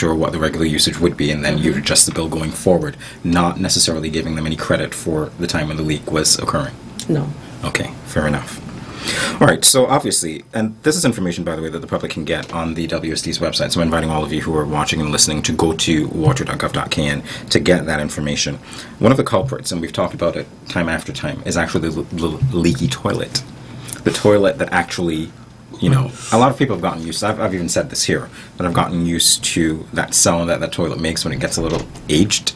sure what the regular usage would be, and then you'd adjust the bill going forward, not necessarily giving them any credit for the time when the leak was occurring. No. Okay, fair enough. All right, so obviously, and this is information, by the way, that the public can get on the WSD's website, so I'm inviting all of you who are watching and listening to go to water.gov.kn to get that information. One of the culprits, and we've talked about it time after time, is actually the leaky toilet. The toilet that actually, you know, a lot of people have gotten used to, I've even said this here, but I've gotten used to that sound that that toilet makes when it gets a little aged.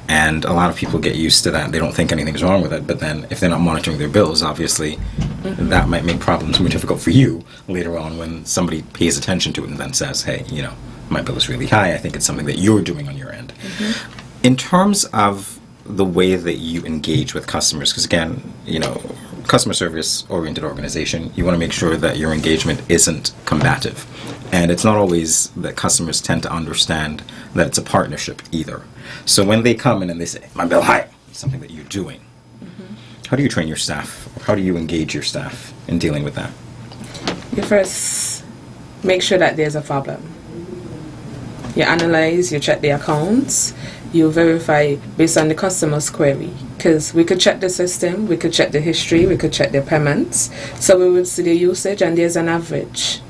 And a lot of people get used to that. They don't think anything's wrong with it. But then if they're not monitoring their bills, obviously, that might make problems more difficult for you later on when somebody pays attention to it and then says, hey, you know, my bill is really high. I think it's something that you're doing on your end. In terms of the way that you engage with customers, because again, you know, customer service oriented organization, you want to make sure that your engagement isn't combative. And it's not always that customers tend to understand that it's a partnership either. So when they come in and they say, my bill high, something that you're doing, how do you train your staff? How do you engage your staff in dealing with that? You first make sure that there's a problem. You analyze, you check the accounts, you verify based on the customer's query. Because we could check the system, we could check the history, we could check the payments. So we would see the usage and there's an average.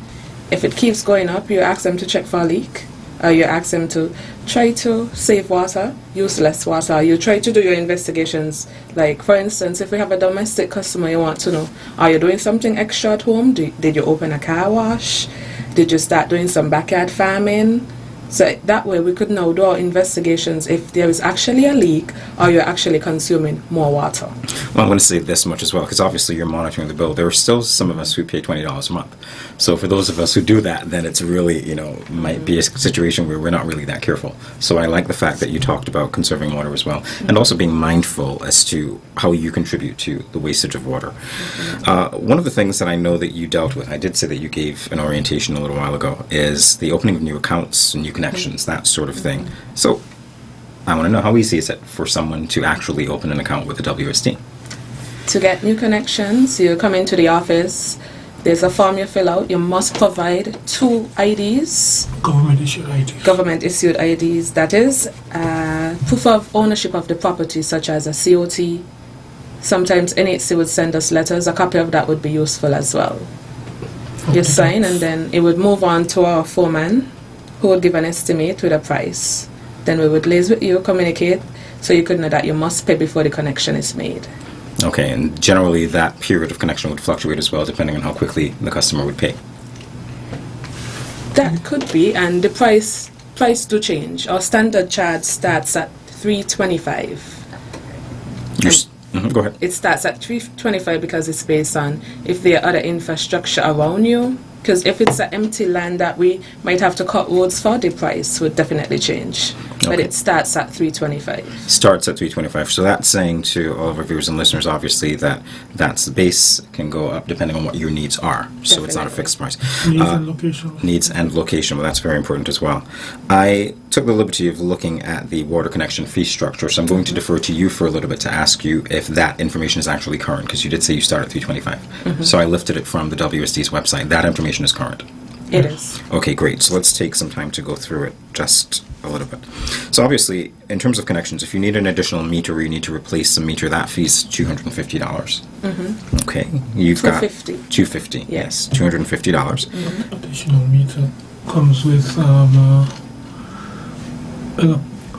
If it keeps going up, you ask them to check for a leak. Or you ask them to try to save water, use less water. You try to do your investigations. Like, for instance, if we have a domestic customer, you want to know, are you doing something extra at home? Did you open a car wash? Did you start doing some backyard farming? So that way we could now do our investigations if there is actually a leak or you're actually consuming more water. Well, I'm going to say this much as well, because obviously you're monitoring the bill. There are still some of us who pay $20 a month. So for those of us who do that, then it's really, you know, might be a situation where we're not really that careful. So I like the fact that you talked about conserving water as well, and also being mindful as to how you contribute to the wastage of water. One of the things that I know that you dealt with, I did say that you gave an orientation a little while ago, is the opening of new accounts and new connections, that sort of thing. So I want to know, how easy is it for someone to actually open an account with the WSD? To get new connections, you come into the office, there's a form you fill out, you must provide 2 IDs. Government issued IDs. Government issued IDs, that is proof of ownership of the property, such as a COT. Sometimes NHC would send us letters, a copy of that would be useful as well. You sign and then it would move on to our foreman, who would give an estimate with a price. Then we would liaise with you, communicate, so you could know that you must pay before the connection is made. Okay, and generally that period of connection would fluctuate as well, depending on how quickly the customer would pay. That could be, and the price do change. Our standard charge starts at $325. Go ahead. It starts at $325 because it's based on if there are other infrastructure around you. Because if it's an empty land that we might have to cut roads for, the price would definitely change. Okay. But it starts at $325. Starts at $325. So that's saying to all of our viewers and listeners, obviously, that that's the base, can go up depending on what your needs are. So definitely. It's not a fixed price. Needs and location. Needs and location. Well, that's very important as well. I took the liberty of looking at the water connection fee structure, so I'm going to defer to you for a little bit to ask you if that information is actually current, because you did say you start at $325. So I lifted it from the WSD's website. That information is current. It is. Okay, great. So let's take some time to go through it just a little bit. So obviously, in terms of connections, if you need an additional meter or you need to replace a meter, that fee is $250. Okay, you've got $250. Yes, $250. Additional meter comes with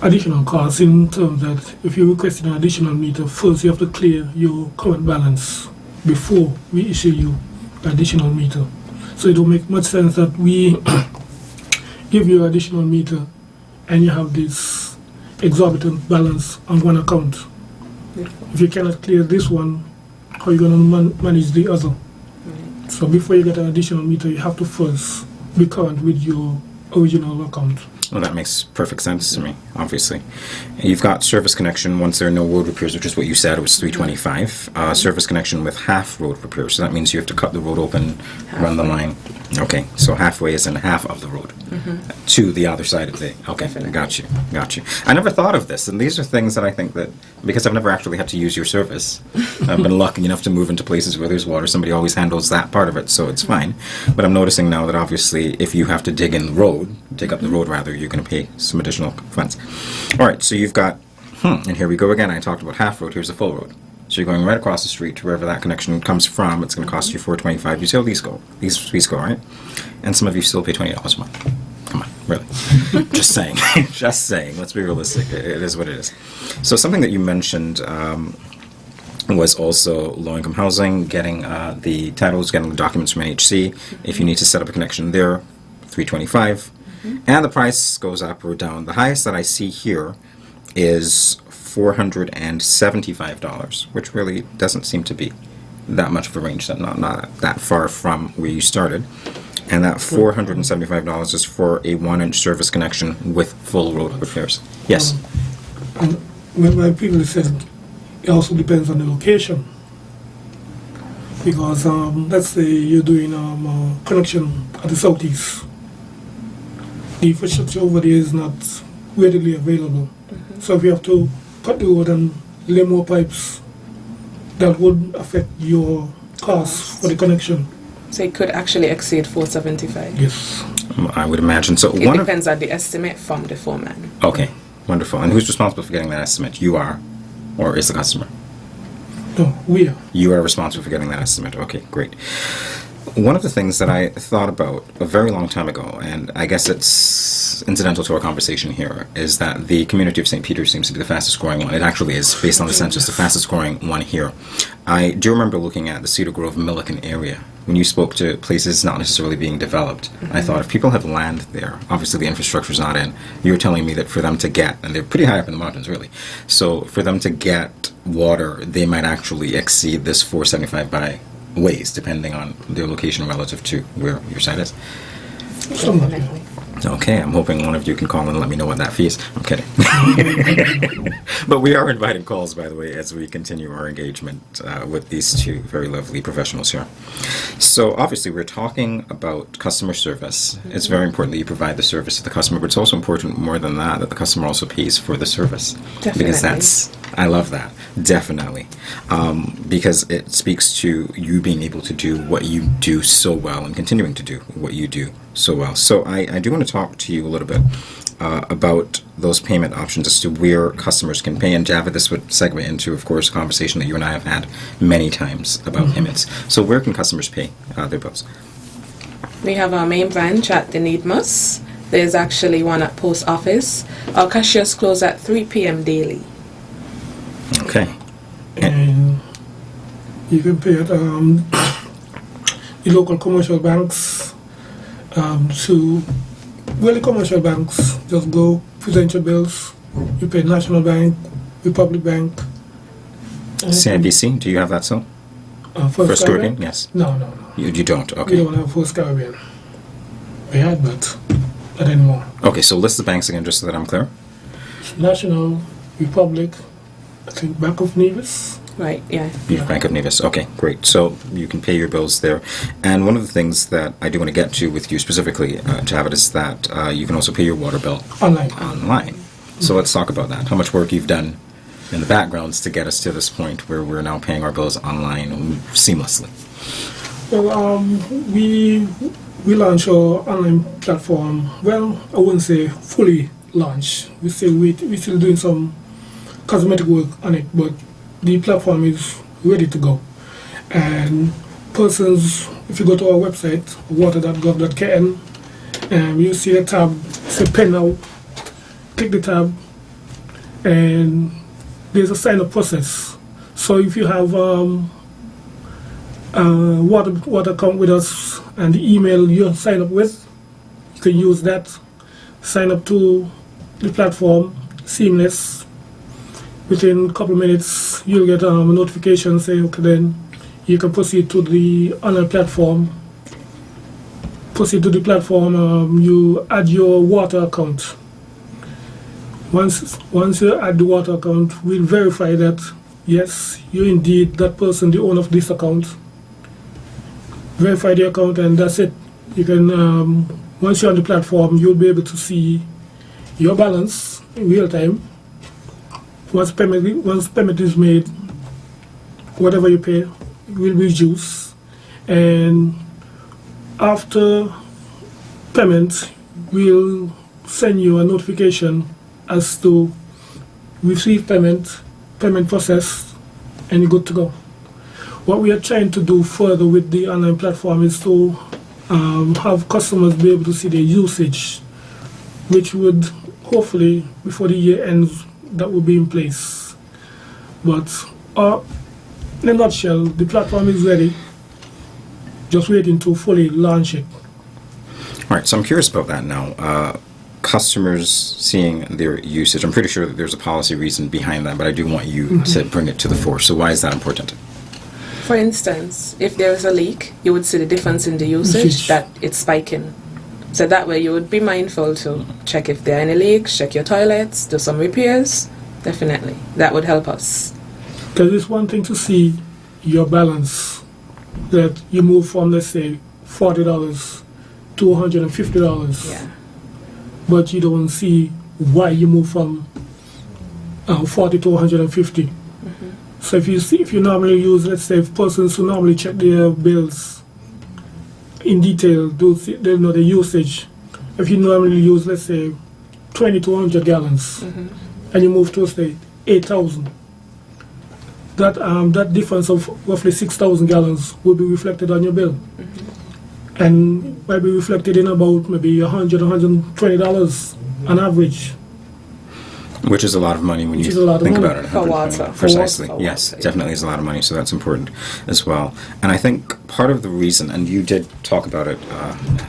additional costs in terms that if you request an additional meter, first you have to clear your current balance before we issue you the additional meter. So it don't make much sense that we give you additional meter and you have this exorbitant balance on one account. If you cannot clear this one, how are you going to manage the other? So before you get an additional meter, you have to first be current with your original account. Well, that makes perfect sense to me, obviously. You've got service connection once there are no road repairs, which is what you said, it was $325. Service connection with half road repairs, so that means you have to cut the road open, run the line. Okay, so halfway is in half of the road to the other side of the... Okay, got you. I never thought of this, and these are things that I think that, because I've never actually had to use your service, I've been lucky enough to move into places where there's water, somebody always handles that part of it, so it's fine. But I'm noticing now that obviously if you have to dig in the road, road, take up the road rather, you're going to pay some additional funds. All right, so you've got, and here we go again. I talked about half road. Here's the full road. So you're going right across the street to wherever that connection comes from. It's going to cost you $4.25. You see how these go, right? And some of you still pay $20 a month. Come on, really? Just saying. Just saying. Let's be realistic. It is what it is. So something that you mentioned was also low-income housing, getting the titles, getting the documents from NHC. If you need to set up a connection there, $325. And the price goes up or down. The highest that I see here is $475, which really doesn't seem to be that much of a range, not that far from where you started. And that $475 is for a 1-inch service connection with full road repairs. Yes? And when my people said it also depends on the location. Because let's say you're doing a connection at the southeast. The infrastructure over there is not readily available. So if you have to cut the road and lay more pipes, that would affect your costs for the connection. So it could actually exceed $475. Yes. I would imagine. So It depends on the estimate from the foreman. Okay, wonderful. And who's responsible for getting that estimate? You are, or is the customer? No, we are. You are responsible for getting that estimate. Okay, great. One of the things that I thought about a very long time ago, and I guess it's incidental to our conversation here, is that the community of St. Peter seems to be the fastest growing one. It actually is, based on the census, the fastest growing one here. I do remember looking at the Cedar Grove, Milliken area. When you spoke to places not necessarily being developed, I thought if people have land there, obviously the infrastructure's not in. You were telling me that for them to get, and they're pretty high up in the mountains, really. So for them to get water, they might actually exceed this 475 by ways, depending on their location relative to where your site is. Definitely. Okay, I'm hoping one of you can call and let me know what that fee is. I'm kidding. But we are inviting calls, by the way, as we continue our engagement with these two very lovely professionals here. So obviously we're talking about customer service. It's very important that you provide the service to the customer, but it's also important, more than that the customer also pays for the service. Definitely. Because I love that, definitely. Because it speaks to you being able to do what you do so well and continuing to do what you do so well. So I do want to talk to you a little bit about those payment options as to where customers can pay. And Java, this would segue into, of course, a conversation that you and I have had many times about payments. So where can customers pay their bills? We have our main branch at the Needmus. There's actually one at Post Office. Our cashiers close at 3 p.m. daily. Okay. And you can pay at the local commercial banks. The commercial banks, just go present your bills. You pay National Bank, Republic Bank. CIBC, do you have that still? First Caribbean? Yes. No. You don't? Okay. We don't have First Caribbean. We had, but not anymore. Okay, so list the banks again, just so that I'm clear. National, Republic, I think Bank of Nevis. Right, yeah. Bank of Nevis. Okay, great. So you can pay your bills there. And one of the things that I do want to get to with you specifically, Javed, is that you can also pay your water bill online. So let's talk about that. How much work you've done in the backgrounds to get us to this point where we're now paying our bills online seamlessly. Well, we launched our online platform. Well, I wouldn't say fully launched. We're still doing some cosmetic work on it, but the platform is ready to go. And persons, if you go to our website, water.gov.kn, you see a tab, say Pay Now. Click the tab, and there's a sign-up process. So if you have water account with us and the email you sign up with, you can use that. Sign up to the platform, seamless. Within a couple of minutes, you'll get a notification saying, okay, then you can proceed to the online platform. Proceed to the platform, you add your water account. Once you add the water account, we'll verify that, yes, you're indeed that person, the owner of this account. Verify the account, and that's it. You can, once you're on the platform, you'll be able to see your balance in real time. Once payment is made, whatever you pay will be reduced, and after payment, we'll send you a notification as to receive payment process, and you're good to go. What we are trying to do further with the online platform is to have customers be able to see their usage, which would hopefully, before the year ends, that will be in place. But in a nutshell, the platform is ready, just waiting to fully launch it. All right, so I'm curious about that now. Customers seeing their usage, I'm pretty sure that there's a policy reason behind that, but I do want you to bring it to the fore. So why is that important? For instance, if there is a leak, you would see the difference in the usage, that it's spiking. So that way you would be mindful to check if there are any leaks, check your toilets, do some repairs. Definitely. That would help us. Because it's one thing to see your balance, that you move from, let's say, $40 to $150. Yeah. But you don't see why you move from 40 to 150. So if you normally use, let's say, persons who normally check their bills in detail, they know the usage. If you normally use, let's say, 20 to 100 gallons, and you move to, say, 8,000, that difference of roughly 6,000 gallons will be reflected on your bill. And might be reflected in about maybe $100, $120 on average. Which is a lot of money when you think about it. For water. Precisely. For Yes, water, definitely is a lot of money, so that's important as well. And I think part of the reason, and you did talk about it,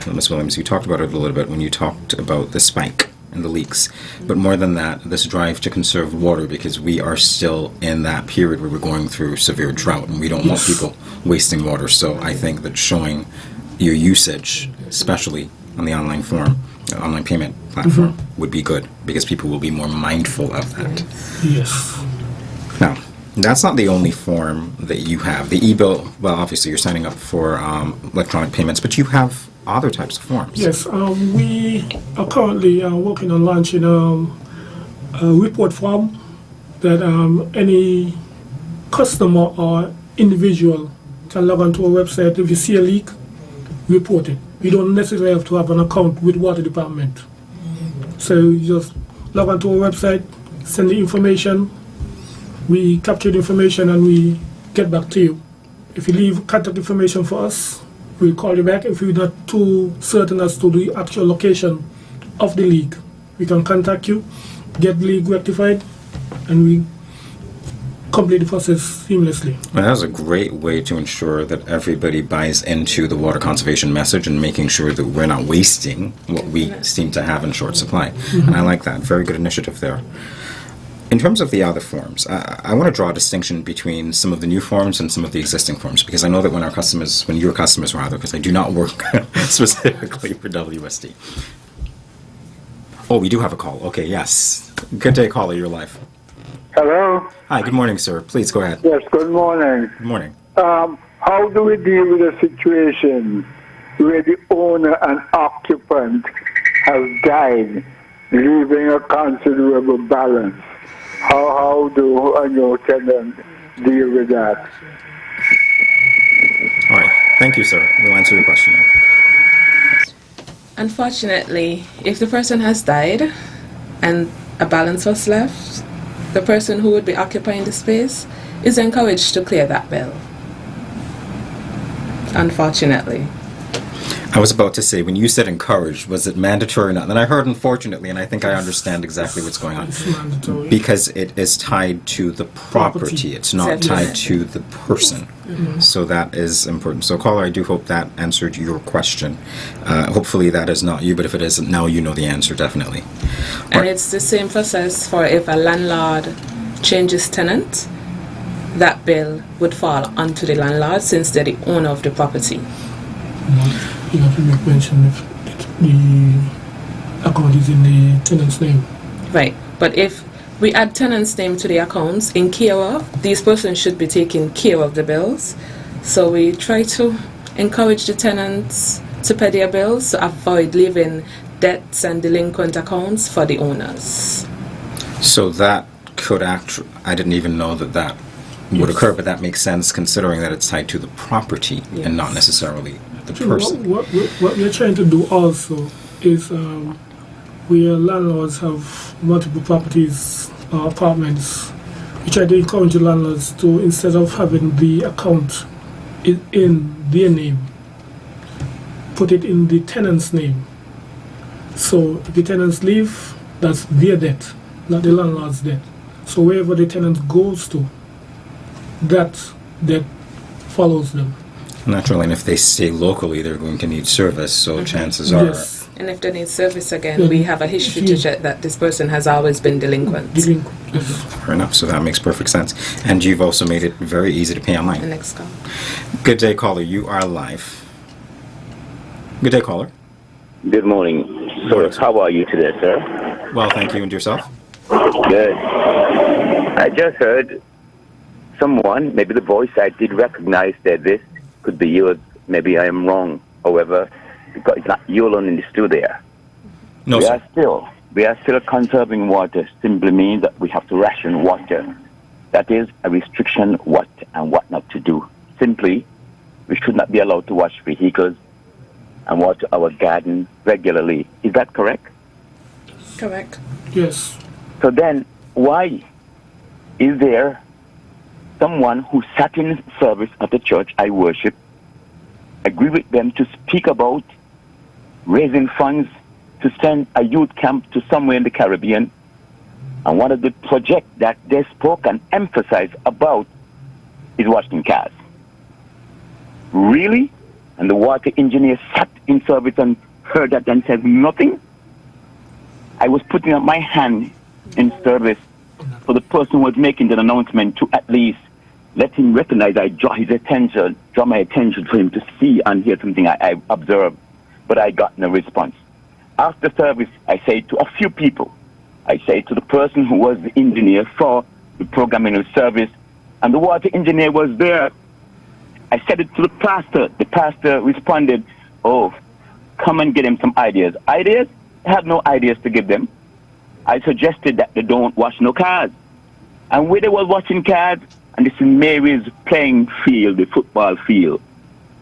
Ms. Williams, you talked about it a little bit when you talked about the spike and the leaks. But more than that, this drive to conserve water, because we are still in that period where we're going through severe drought, and we don't want people wasting water. So I think that showing your usage, especially on the online payment platform, would be good, because people will be more mindful of that. Yes. Now, that's not the only form that you have. The e-bill, well, obviously you're signing up for electronic payments, but you have other types of forms. Yes, we are currently working on launching a report form that any customer or individual can log onto our website. If you see a leak, report it. You don't necessarily have to have an account with water department. So you just log onto our website, send the information, we capture the information, and we get back to you. If you leave contact information for us, we'll call you back. If we're not too certain as to the actual location of the leak, we can contact you, get the leak rectified, and we complete the process seamlessly. Well, that was a great way to ensure that everybody buys into the water conservation message and making sure that we're not wasting what we seem to have in short supply. And I like that. Very good initiative there. In terms of the other forms, I want to draw a distinction between some of the new forms and some of the existing forms, because I know that when your customers, because I do not work specifically for WSD. Oh, we do have a call. Okay, yes. Good day, caller. You're live. Hello? Hi, good morning, sir. Please go ahead. Yes, good morning. Good morning. How do we deal with a situation where the owner and occupant have died, leaving a considerable balance? How do a new tenant deal with that? All right. Thank you, sir. We'll answer your question now. Unfortunately, if the person has died and a balance was left, the person who would be occupying the space is encouraged to clear that bill. Unfortunately. I was about to say, when you said encouraged, was it mandatory or not? Then I heard unfortunately, and I think I understand exactly what's going on. It's mandatory. Because it is tied to the property. It's not Exactly. tied to the person. So that is important. So caller, I do hope that answered your question. Hopefully that is not you, but if it isn't, now you know the answer, definitely. And it's the same process for if a landlord changes tenant, that bill would fall onto the landlord since they're the owner of the property. You have to make mention if the account is in the tenant's name. Right. But if we add tenant's name to the accounts in care of, these persons should be taking care of the bills. So we try to encourage the tenants to pay their bills to avoid leaving debts and delinquent accounts for the owners. So that could I didn't even know that would occur, but that makes sense considering that it's tied to the property and not necessarily the person. What we're trying to do also is where landlords have multiple properties or apartments. We try to encourage the landlords to, instead of having the account in their name, put it in the tenant's name. So if the tenants leave, that's their debt, not the landlord's debt. So wherever the tenant goes to, that debt follows them. Naturally, and if they stay locally, they're going to need service, so chances are... Yes. And if they need service again, we have a history to check that this person has always been delinquent. Fair enough, so that makes perfect sense. And you've also made it very easy to pay The online. next call. Good day, caller. You are live. Good day, caller. Good morning. Sir, how are you today, sir? Well, thank you. And yourself? Good. I just heard someone, maybe the voice, I did recognize that this could be yours. Maybe I am wrong. However, because it's not you alone in the studio there. No, sir. We are still conserving water. Simply means that we have to ration water. That is a restriction what and what not to do. Simply, we should not be allowed to wash vehicles and water our garden regularly. Is that correct? Correct. Yes. So then, why is there someone who sat in service at the church I worship, agree with them to speak about raising funds to send a youth camp to somewhere in the Caribbean, and one of the projects that they spoke and emphasized about is washing cars? Really? And the water engineer sat in service and heard that and said nothing? I was putting up my hand in service for the person who was making the announcement to at least let him recognize I draw my attention for him to see and hear something I observed, but I got no response. After service, I say to a few people, I say to the person who was the engineer for the programming of service, and the water engineer was there. I said it to the pastor. The pastor responded, oh, come and get him some ideas. Ideas? I had no ideas to give them. I suggested that they don't wash no cars. And where they were washing cars, and this is Mary's playing field, the football field,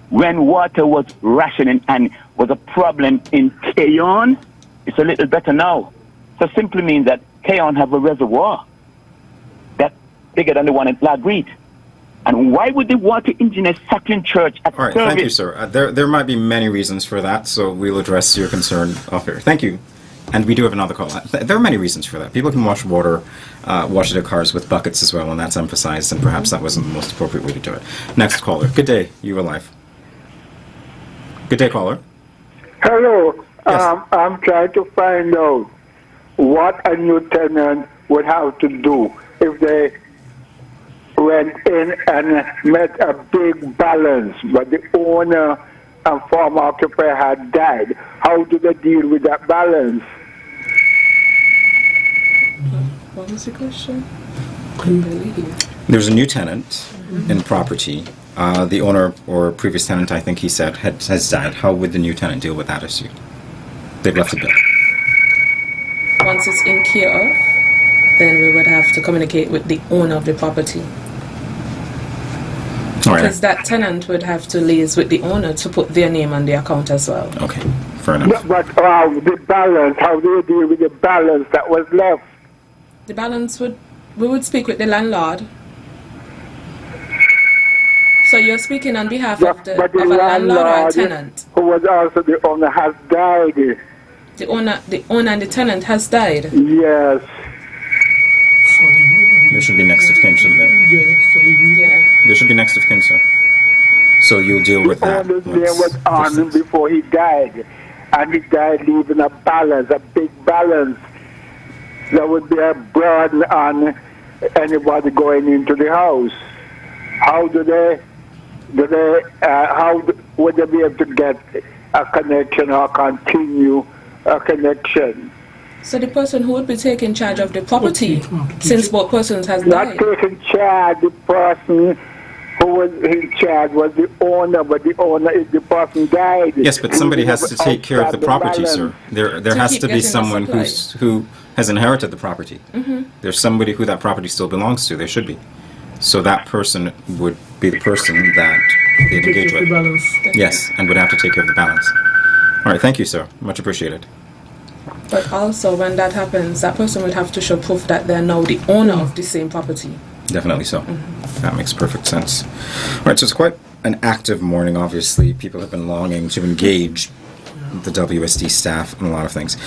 when water was rationing and was a problem in Keyon, it's a little better now. So simply means that Keyon have a reservoir that's bigger than the one at La Grete. And why would the water engineer sat in church at All right, service? thank you, sir. There might be many reasons for that, so we'll address your concern off here. Thank you. And we do have another call. There are many reasons for that. People can wash their cars with buckets as well, and that's emphasized, and perhaps that wasn't the most appropriate way to do it. Next caller. Good day. You are live. Good day, caller. Hello. Yes. I'm trying to find out what a new tenant would have to do if they went in and met a big balance, but the owner and former occupier had died. How do they deal with that balance? What was the question? Couldn't believe. There's a new tenant in property. The owner or previous tenant, I think he said, has died. How would the new tenant deal with that issue? They've left a bill. Once it's in care of, then we would have to communicate with the owner of the property. All right. Because that tenant would have to liaise with the owner to put their name on the account as well. Okay, fair enough. But the balance, how do you deal with the balance that was left? The balance we would speak with the landlord. So you're speaking on behalf of a landlord or a tenant. Who was also the owner has died. The owner and the tenant has died. Yes. There should be next of kin, shouldn't there? Yeah. There should be next of kin, sir. So you'll deal with that. The owner's name was on before he died. And he died leaving a balance, a big balance. There would be a burden on anybody going into the house. How would they be able to get a connection or continue a connection? So the person who would be taking charge of the property, since both persons has Not died. taking charge, the person who was in charge was the owner, but the owner is the person died. Yes, but somebody has to take care of the property, sir. There has keep to be getting the someone supply. who has inherited the property. There's somebody who that property still belongs to. There should be. So that person would be the person that they'd engage with. Balance. Yes, and would have to take care of the balance. All right, thank you, sir. Much appreciated. But also, when that happens, that person would have to show proof that they're now the owner of the same property. Definitely so. That makes perfect sense. All right, so it's quite an active morning, obviously. People have been longing to engage the WSD staff and a lot of things.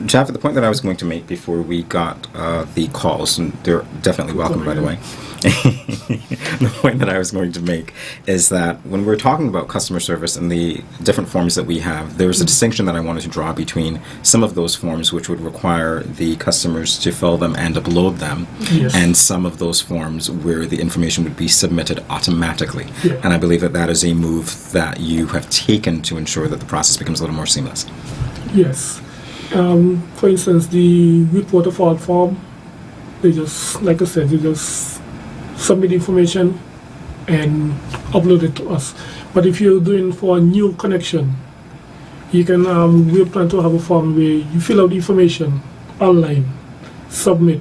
Jeff, the point that I was going to make before we got the calls, and they're definitely welcome, by the way. The point that I was going to make is that when we're talking about customer service and the different forms that we have, there's a distinction that I wanted to draw between some of those forms which would require the customers to fill them and upload them, Yes. and some of those forms where the information would be submitted automatically. Yeah. And I believe that that is a move that you have taken to ensure that the process becomes a little more seamless. Yes. For instance, the report of fault form, they just, like I said, they just submit information and upload it to us. But if you're doing for a new connection, you can, we plan to have a form where you fill out the information online, submit,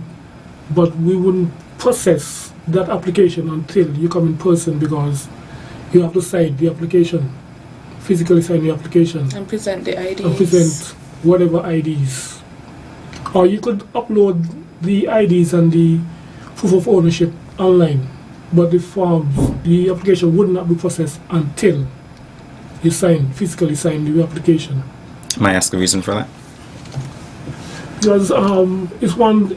but we wouldn't process that application until you come in person, because you have to sign the application, physically sign the application, And present the IDs. and present whatever IDs. Or you could upload the IDs and the proof of ownership online, but the forms, the application would not be processed until you physically sign the application. May I ask the reason for that? Because it's one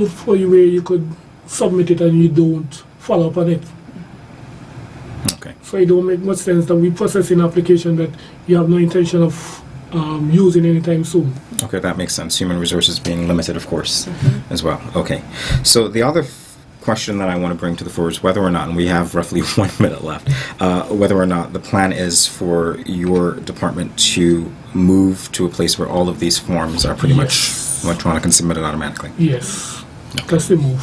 for you where you could submit it and you don't follow up on it. Okay. So it don't make much sense that we process an application that you have no intention of using anytime soon. Okay, that makes sense. Human resources being limited, of course, as well. Okay. So the other question that I want to bring to the fore is whether or not, and we have roughly 1 minute left, whether or not the plan is for your department to move to a place where all of these forms are pretty much electronic and submitted automatically. Yes, that's the move.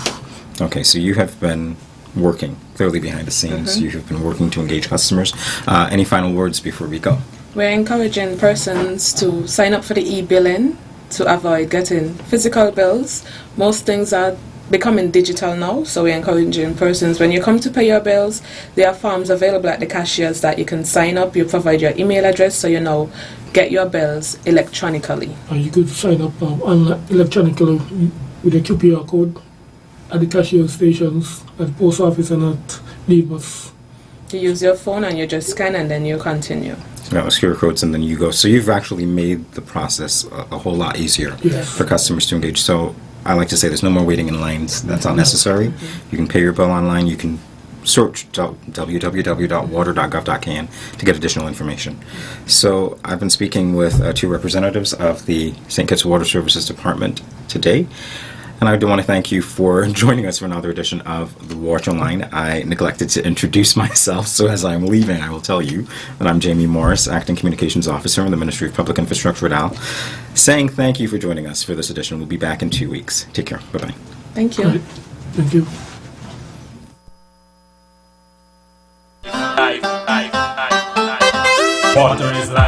Okay, so you have been working clearly behind the scenes. You have been working to engage customers. Any final words before we go? We're encouraging persons to sign up for the e-billing to avoid getting physical bills. Most things are becoming digital now, so we're encouraging persons, when you come to pay your bills, there are forms available at the cashiers that you can sign up. You provide your email address, so you know, get your bills electronically. You could sign up electronically with a QPR code at the cashier stations, at the post office, and at the bus. You use your phone and you just scan and then you continue. QR codes, and then you go. So you've actually made the process a whole lot easier Yes. for customers to engage. So I like to say there's no more waiting in lines. That's unnecessary. You can pay your bill online. You can search www.water.gov.can to get additional information. So I've been speaking with two representatives of the St. Kitts Water Services Department today. And I do want to thank you for joining us for another edition of The Water Line. I neglected to introduce myself, so as I'm leaving, I will tell you that I'm Jamie Morris, Acting Communications Officer in the Ministry of Public Infrastructure at AL, saying thank you for joining us for this edition. We'll be back in 2 weeks. Take care. Bye-bye. Thank you. Thank you. Water is life.